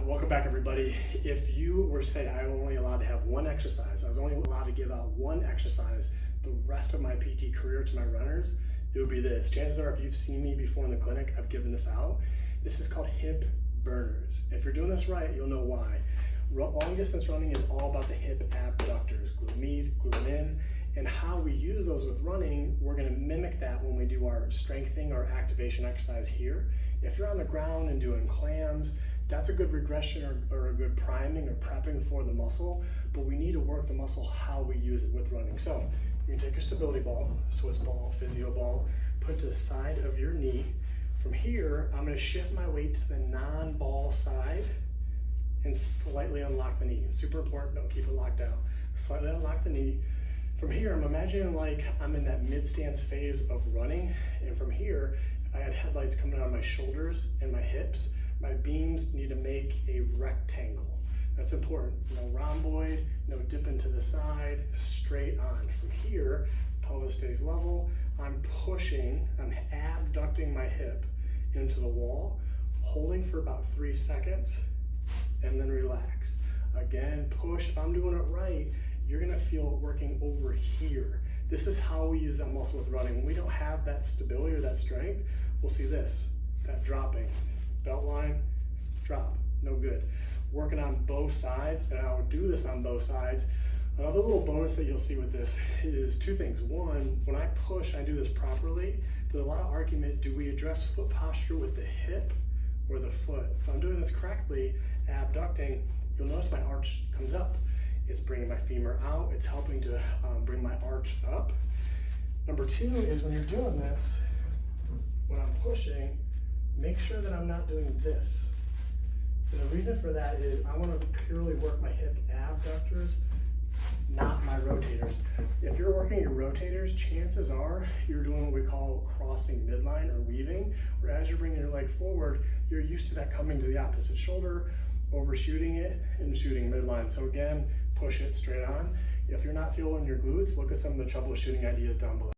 Welcome back, everybody. If you were to say I was only allowed to have one exercise, I was only allowed to give out one exercise the rest of my PT career to my runners, it would be this. Chances are, if you've seen me before in the clinic, I've given this out. This is called hip burners. If you're doing this right, you'll know why. Long distance running is all about the hip abductors, glute med, glute in, and how we use those with running. We're going to mimic that when we do our strengthening or activation exercise here. If you're on the ground and doing clams, that's a good regression or a good priming or prepping for the muscle, but we need to work the muscle how we use it with running. So you can take your stability ball, Swiss ball, physio ball, put to the side of your knee. From here, I'm going to shift my weight to the non-ball side and slightly unlock the knee. Super important, don't keep it locked down. Slightly unlock the knee. From here, I'm imagining like I'm in that mid-stance phase of running, and from here, if I had headlights coming out of my shoulders and my hips, my beams need to make a rectangle. That's important. No rhomboid, no dipping to the side, straight on. From here, pelvis stays level. I'm pushing, I'm abducting my hip into the wall, holding for about 3 seconds, and then relax. Again, push. If I'm doing it right, you're gonna feel it working over here. This is how we use that muscle with running. When we don't have that stability or that strength, we'll see this, that dropping. Belt line, drop, no good. Working on both sides, and I would do this on both sides. Another little bonus that you'll see with this is two things. One, when I push, I do this properly. There's a lot of argument, do we address foot posture with the hip or the foot? If I'm doing this correctly, abducting, you'll notice my arch comes up. It's bringing my femur out. It's helping to bring my arch up. Number two is when you're doing this, when I'm pushing, make sure that I'm not doing this. And the reason for that is I want to purely work my hip abductors, not my rotators. If you're working your rotators, chances are you're doing what we call crossing midline or weaving, where as you're bringing your leg forward, you're used to that coming to the opposite shoulder, overshooting it, and shooting midline. So again, push it straight on. If you're not feeling your glutes, look at some of the troubleshooting ideas down below.